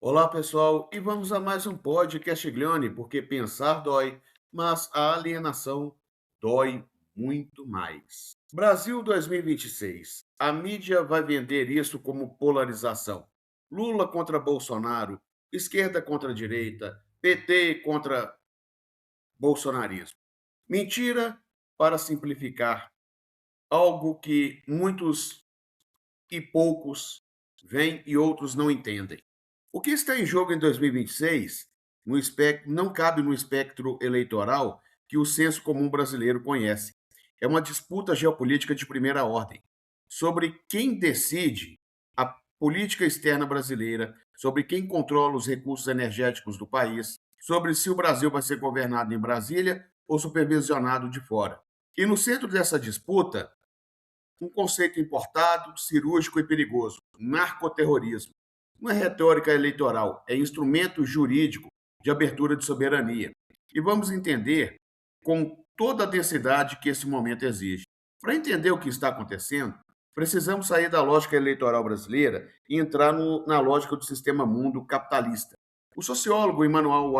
Olá, pessoal, e vamos a mais um podcast Glione, porque pensar dói, mas a alienação dói muito mais. Brasil 2026. A mídia vai vender isso como polarização. Lula contra Bolsonaro, esquerda contra direita, PT contra bolsonarismo. Mentira para simplificar algo que muitos e poucos veem e outros não entendem. O que está em jogo em 2026 não cabe no espectro eleitoral que o senso comum brasileiro conhece. É uma disputa geopolítica de primeira ordem sobre quem decide a política externa brasileira, sobre quem controla os recursos energéticos do país, sobre se o Brasil vai ser governado em Brasília ou supervisionado de fora. E no centro dessa disputa, um conceito importado, cirúrgico e perigoso: narcoterrorismo. Não é retórica eleitoral, é instrumento jurídico de abertura de soberania. E vamos entender com toda a densidade que esse momento exige. Para entender o que está acontecendo, precisamos sair da lógica eleitoral brasileira e entrar na lógica do sistema mundo capitalista. O sociólogo Immanuel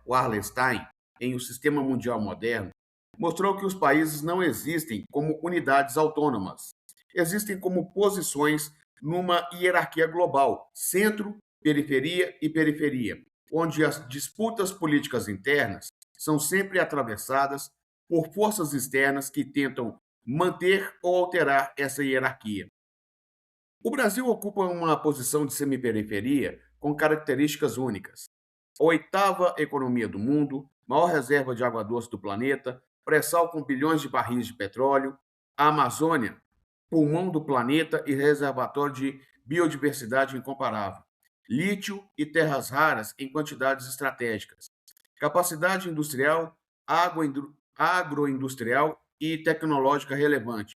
Wallerstein, em O Sistema Mundial Moderno, mostrou que os países não existem como unidades autônomas, existem como posições numa hierarquia global, centro, periferia e periferia, onde as disputas políticas internas são sempre atravessadas por forças externas que tentam manter ou alterar essa hierarquia. O Brasil ocupa uma posição de semiperiferia com características únicas. A oitava economia do mundo, maior reserva de água doce do planeta, pré-sal com bilhões de barris de petróleo, a Amazônia, pulmão do planeta e reservatório de biodiversidade incomparável, lítio e terras raras em quantidades estratégicas, capacidade industrial, agroindustrial e tecnológica relevante.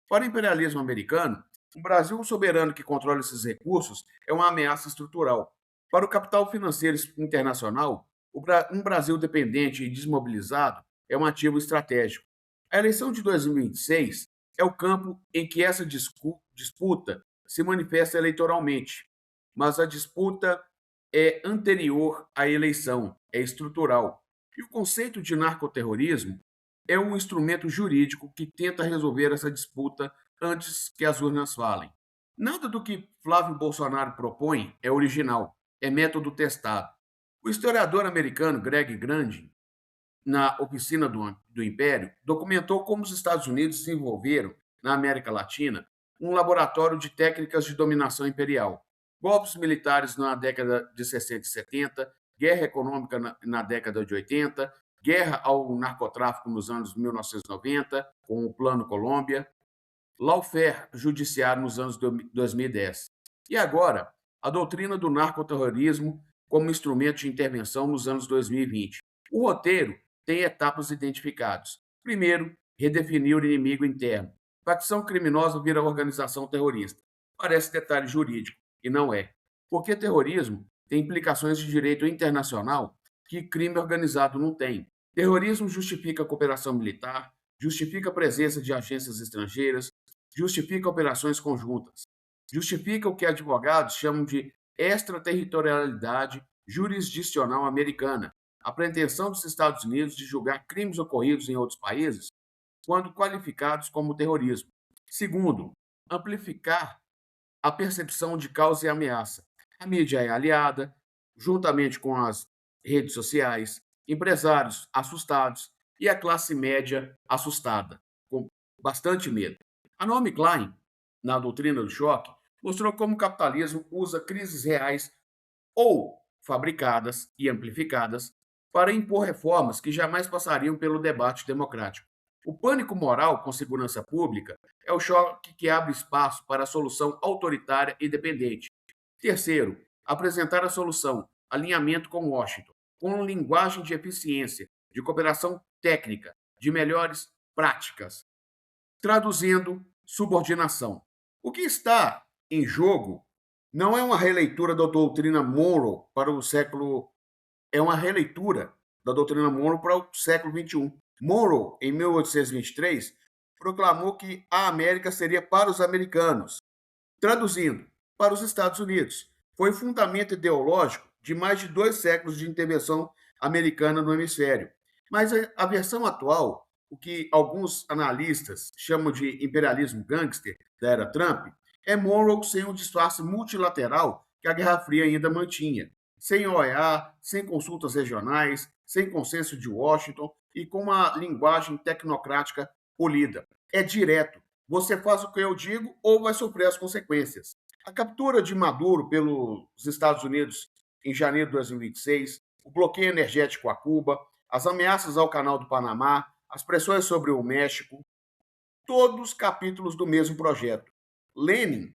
Para o imperialismo americano, um Brasil soberano que controla esses recursos é uma ameaça estrutural. Para o capital financeiro internacional, um Brasil dependente e desmobilizado é um ativo estratégico. A eleição de 2026 é o campo em que essa disputa se manifesta eleitoralmente, mas a disputa é anterior à eleição, é estrutural. E o conceito de narcoterrorismo é um instrumento jurídico que tenta resolver essa disputa antes que as urnas falem. Nada do que Flávio Bolsonaro propõe é original, é método testado. O historiador americano Greg Grande, na oficina do Império, documentou como os Estados Unidos desenvolveram, na América Latina, um laboratório de técnicas de dominação imperial. Golpes militares na década de 60 e 70, guerra econômica na década de 80, guerra ao narcotráfico nos anos 1990, com o Plano Colômbia, lawfare judiciário nos anos 2010. E agora, a doutrina do narcoterrorismo como instrumento de intervenção nos anos 2020. O roteiro tem etapas identificadas. Primeiro, redefinir o inimigo interno. Facção criminosa vira organização terrorista. Parece detalhe jurídico, e não é. Porque terrorismo tem implicações de direito internacional que crime organizado não tem. Terrorismo justifica a cooperação militar, justifica a presença de agências estrangeiras, justifica operações conjuntas, justifica o que advogados chamam de extraterritorialidade jurisdicional americana, a pretensão dos Estados Unidos de julgar crimes ocorridos em outros países quando qualificados como terrorismo. Segundo, amplificar a percepção de causa e ameaça. A mídia é aliada, juntamente com as redes sociais, empresários assustados e a classe média assustada, com bastante medo. A Naomi Klein, na doutrina do choque, mostrou como o capitalismo usa crises reais ou fabricadas e amplificadas para impor reformas que jamais passariam pelo debate democrático. O pânico moral com segurança pública é o choque que abre espaço para a solução autoritária e dependente. Terceiro, apresentar a solução, alinhamento com Washington, com linguagem de eficiência, de cooperação técnica, de melhores práticas. Traduzindo, subordinação. O que está em jogo não é uma releitura da doutrina Monroe para o século. É uma releitura da doutrina Monroe para o século XXI. Monroe, em 1823, proclamou que a América seria para os americanos. Traduzindo, para os Estados Unidos. Foi o fundamento ideológico de mais de 2 séculos de intervenção americana no hemisfério. Mas a versão atual, o que alguns analistas chamam de imperialismo gangster da era Trump, é Monroe sem o disfarce multilateral que a Guerra Fria ainda mantinha, sem OEA, sem consultas regionais, sem consenso de Washington e com uma linguagem tecnocrática polida. É direto. Você faz o que eu digo ou vai sofrer as consequências. A captura de Maduro pelos Estados Unidos em janeiro de 2026, o bloqueio energético a Cuba, as ameaças ao Canal do Panamá, as pressões sobre o México, todos capítulos do mesmo projeto. Lenin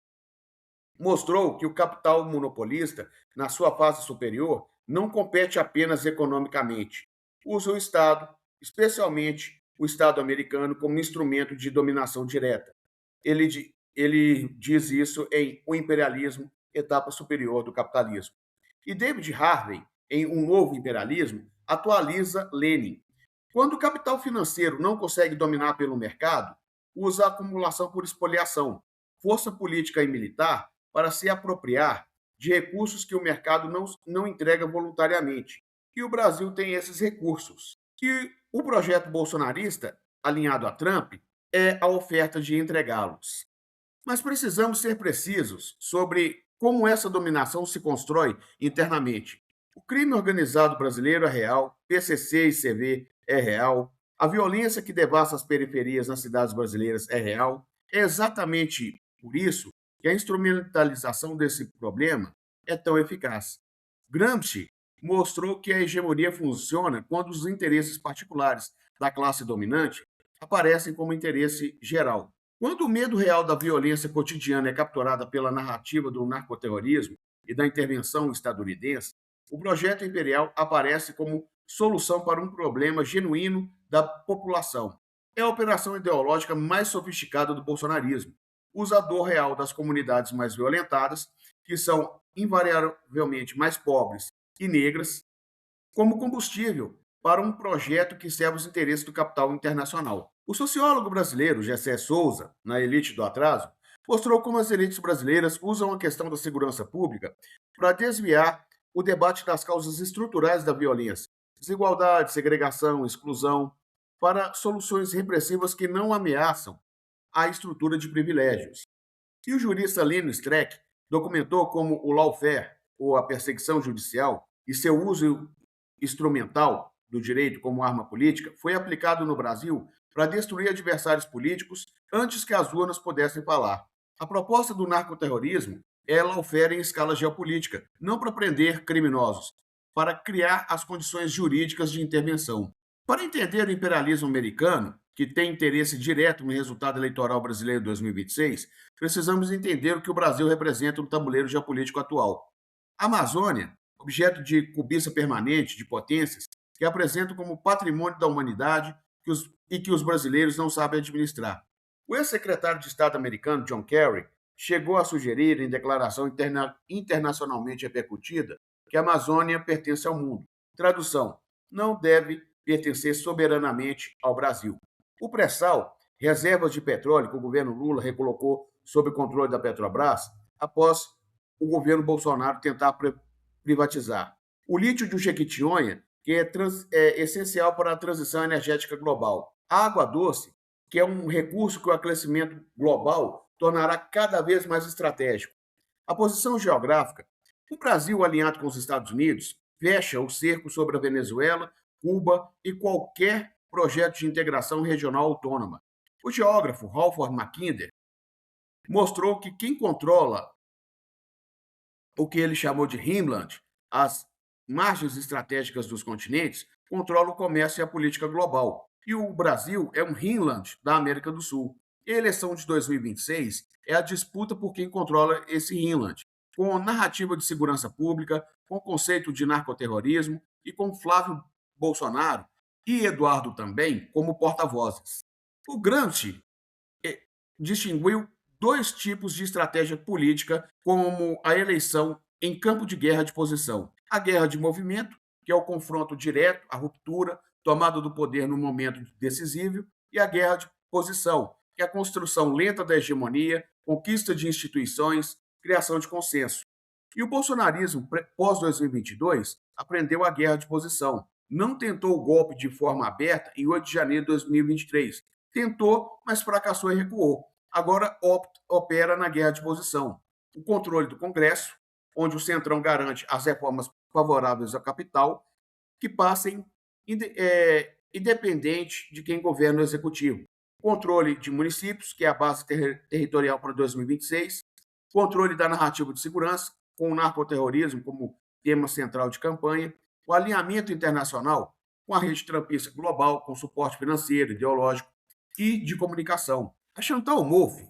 mostrou que o capital monopolista, na sua fase superior, não compete apenas economicamente. Usa o Estado, especialmente o Estado americano, como instrumento de dominação direta. Ele diz isso em O Imperialismo, Etapa Superior do Capitalismo. E David Harvey, em Um Novo Imperialismo, atualiza Lenin. Quando o capital financeiro não consegue dominar pelo mercado, usa a acumulação por espoliação, força política e militar para se apropriar de recursos que o mercado não entrega voluntariamente. E o Brasil tem esses recursos. E o projeto bolsonarista, alinhado a Trump, é a oferta de entregá-los. Mas precisamos ser precisos sobre como essa dominação se constrói internamente. O crime organizado brasileiro é real, PCC e CV é real, a violência que devasta as periferias nas cidades brasileiras é real. É exatamente por isso que a instrumentalização desse problema é tão eficaz. Gramsci mostrou que a hegemonia funciona quando os interesses particulares da classe dominante aparecem como interesse geral. Quando o medo real da violência cotidiana é capturada pela narrativa do narcoterrorismo e da intervenção estadunidense, o projeto imperial aparece como solução para um problema genuíno da população. É a operação ideológica mais sofisticada do bolsonarismo. Usa a dor real das comunidades mais violentadas, que são invariavelmente mais pobres e negras, como combustível para um projeto que serve os interesses do capital internacional. O sociólogo brasileiro Gessé Souza, na Elite do Atraso, mostrou como as elites brasileiras usam a questão da segurança pública para desviar o debate das causas estruturais da violência, desigualdade, segregação, exclusão, para soluções repressivas que não ameaçam a estrutura de privilégios. E o jurista Lino Streck documentou como o lawfare, ou a perseguição judicial, e seu uso instrumental do direito como arma política foi aplicado no Brasil para destruir adversários políticos antes que as urnas pudessem falar. A proposta do narcoterrorismo é lawfare em escala geopolítica, não para prender criminosos, para criar as condições jurídicas de intervenção. Para entender o imperialismo americano, que tem interesse direto no resultado eleitoral brasileiro de 2026, precisamos entender o que o Brasil representa no tabuleiro geopolítico atual. A Amazônia, objeto de cobiça permanente de potências, que apresentam como patrimônio da humanidade que os brasileiros não sabem administrar. O ex-secretário de Estado americano, John Kerry, chegou a sugerir, em declaração internacionalmente repercutida, que a Amazônia pertence ao mundo. Tradução: não deve pertencer soberanamente ao Brasil. O pré-sal, reservas de petróleo que o governo Lula recolocou sob o controle da Petrobras, após o governo Bolsonaro tentar privatizar. O lítio de Jequitinhonha, que é essencial para a transição energética global. A água doce, que é um recurso que o aquecimento global tornará cada vez mais estratégico. A posição geográfica. O Brasil, alinhado com os Estados Unidos, fecha o cerco sobre a Venezuela, Cuba e qualquer projeto de integração regional autônoma. O geógrafo Halford Mackinder mostrou que quem controla o que ele chamou de Hinterland, as margens estratégicas dos continentes, controla o comércio e a política global. E o Brasil é um Hinterland da América do Sul. E a eleição de 2026 é a disputa por quem controla esse Hinterland, com narrativa de segurança pública, com conceito de narcoterrorismo e com Flávio Bolsonaro e Eduardo também como porta-vozes. O Gramsci distinguiu 2 tipos de estratégia política como a eleição em campo de guerra de posição. A guerra de movimento, que é o confronto direto, a ruptura, tomada do poder no momento decisivo, e a guerra de posição, que é a construção lenta da hegemonia, conquista de instituições, criação de consenso. E o bolsonarismo, pós-2022, aprendeu a guerra de posição. Não tentou o golpe de forma aberta em 8 de janeiro de 2023. Tentou, mas fracassou e recuou. Agora opera na guerra de posição. O controle do Congresso, onde o Centrão garante as reformas favoráveis ao capital, que passem independente de quem governa o executivo. Controle de municípios, que é a base territorial para 2026. Controle da narrativa de segurança, com o narcoterrorismo como tema central de campanha. O alinhamento internacional com a rede trampista global, com suporte financeiro, ideológico e de comunicação. A Chantal Mouffe,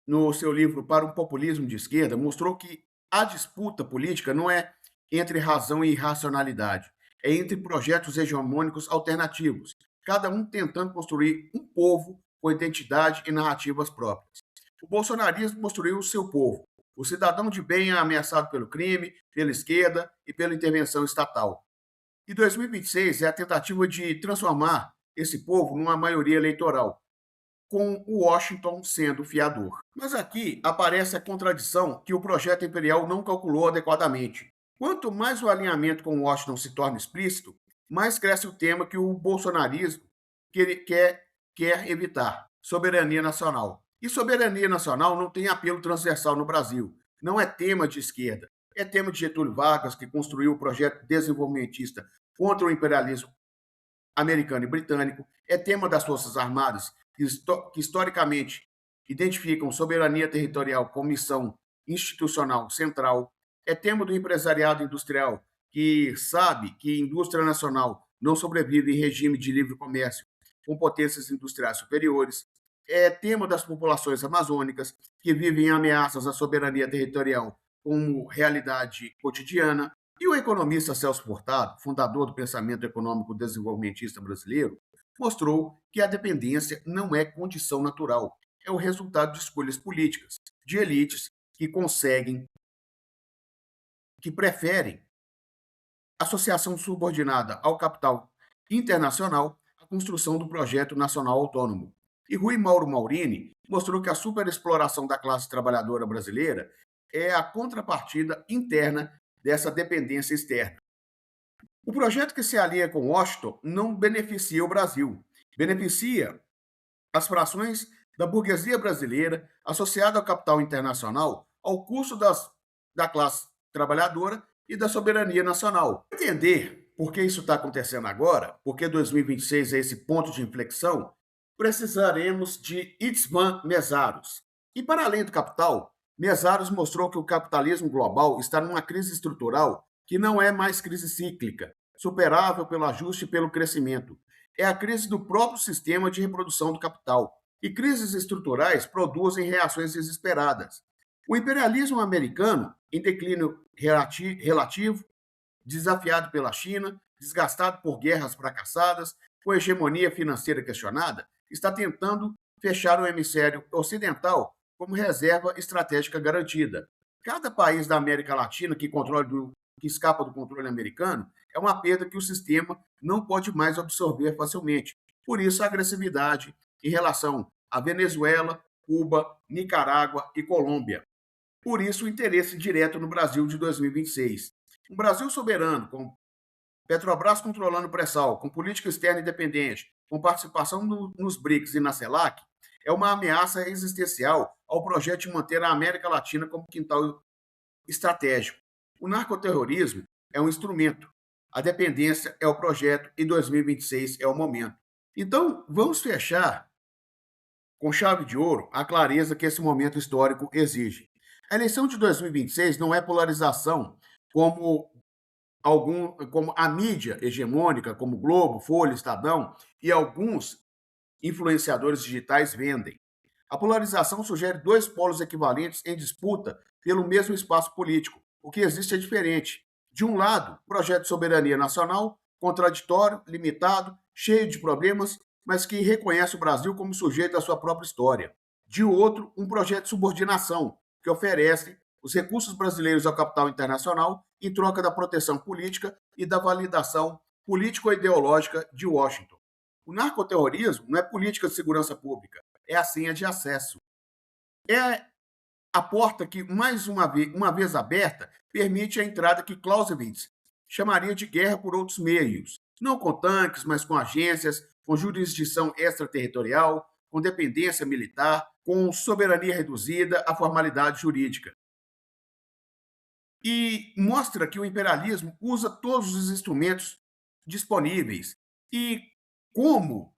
no seu livro Para um Populismo de Esquerda, mostrou que a disputa política não é entre razão e irracionalidade, é entre projetos hegemônicos alternativos, cada um tentando construir um povo com identidade e narrativas próprias. O bolsonarismo construiu o seu povo. O cidadão de bem é ameaçado pelo crime, pela esquerda e pela intervenção estatal. E 2026 é a tentativa de transformar esse povo numa maioria eleitoral, com o Washington sendo o fiador. Mas aqui aparece a contradição que o projeto imperial não calculou adequadamente. Quanto mais o alinhamento com Washington se torna explícito, mais cresce o tema que o bolsonarismo quer evitar: soberania nacional. E soberania nacional não tem apelo transversal no Brasil. Não é tema de esquerda. É tema de Getúlio Vargas, que construiu o projeto desenvolvimentista contra o imperialismo americano e britânico. É tema das Forças Armadas, que historicamente identificam soberania territorial como missão institucional central. É tema do empresariado industrial, que sabe que indústria nacional não sobrevive em regime de livre comércio com potências industriais superiores. É tema das populações amazônicas, que vivem ameaças à soberania territorial como realidade cotidiana. E o economista Celso Furtado, fundador do pensamento econômico desenvolvimentista brasileiro, mostrou que a dependência não é condição natural, é o resultado de escolhas políticas, de elites que preferem associação subordinada ao capital internacional à construção do projeto nacional autônomo. E Rui Mauro Maurini mostrou que a superexploração da classe trabalhadora brasileira é a contrapartida interna dessa dependência externa. O projeto que se alia com Washington não beneficia o Brasil, beneficia as frações da burguesia brasileira associada ao capital internacional ao custo da classe trabalhadora e da soberania nacional. Entender por que isso está acontecendo agora, porque 2026 é esse ponto de inflexão, precisaremos de Itzvan Mesaros. E para além do capital, Mesaros mostrou que o capitalismo global está numa crise estrutural que não é mais crise cíclica, superável pelo ajuste e pelo crescimento. É a crise do próprio sistema de reprodução do capital. E crises estruturais produzem reações desesperadas. O imperialismo americano, em declínio relativo, desafiado pela China, desgastado por guerras fracassadas, com hegemonia financeira questionada, está tentando fechar o hemisfério ocidental como reserva estratégica garantida. Cada país da América Latina que escapa do controle americano é uma perda que o sistema não pode mais absorver facilmente. Por isso, a agressividade em relação a Venezuela, Cuba, Nicarágua e Colômbia. Por isso, o interesse direto no Brasil de 2026. Um Brasil soberano, com Petrobras controlando o pré-sal, com política externa independente, com participação nos BRICS e na CELAC, é uma ameaça existencial ao projeto de manter a América Latina como quintal estratégico. O narcoterrorismo é um instrumento, a dependência é o projeto e 2026 é o momento. Então, vamos fechar com chave de ouro a clareza que esse momento histórico exige. A eleição de 2026 não é polarização como a mídia hegemônica, como Globo, Folha, Estadão e alguns influenciadores digitais vendem. A polarização sugere dois polos equivalentes em disputa pelo mesmo espaço político. O que existe é diferente. De um lado, projeto de soberania nacional, contraditório, limitado, cheio de problemas, mas que reconhece o Brasil como sujeito à sua própria história. De outro, um projeto de subordinação, que oferece os recursos brasileiros ao capital internacional em troca da proteção política e da validação político-ideológica de Washington. O narcoterrorismo não é política de segurança pública, é a senha de acesso. É a porta que, uma vez aberta, permite a entrada que Clausewitz chamaria de guerra por outros meios, não com tanques, mas com agências, com jurisdição extraterritorial, com dependência militar, com soberania reduzida à formalidade jurídica. E mostra que o imperialismo usa todos os instrumentos disponíveis e como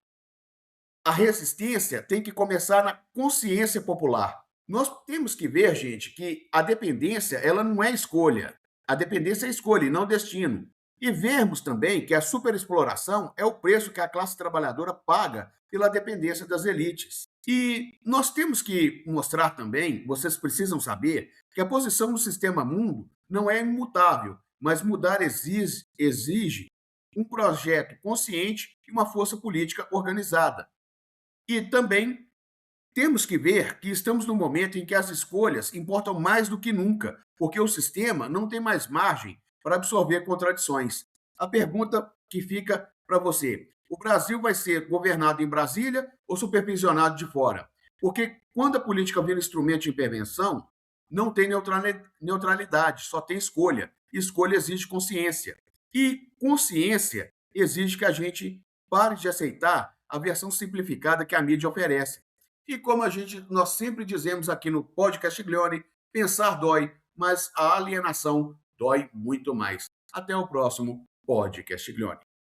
a resistência tem que começar na consciência popular. Nós temos que ver, gente, que a dependência ela não é escolha. A dependência é escolha e não destino. E vermos também que a superexploração é o preço que a classe trabalhadora paga pela dependência das elites. E nós temos que mostrar também, vocês precisam saber, que a posição no sistema mundo não é imutável, mas mudar exige um projeto consciente e uma força política organizada. E também temos que ver que estamos num momento em que as escolhas importam mais do que nunca, porque o sistema não tem mais margem para absorver contradições. A pergunta que fica para você: o Brasil vai ser governado em Brasília ou supervisionado de fora? Porque quando a política vira instrumento de intervenção, não tem neutralidade, só tem escolha. Escolha exige consciência. E consciência exige que a gente pare de aceitar a versão simplificada que a mídia oferece. E como nós sempre dizemos aqui no podcast Glione, pensar dói, mas a alienação dói muito mais. Até o próximo podcast Glione.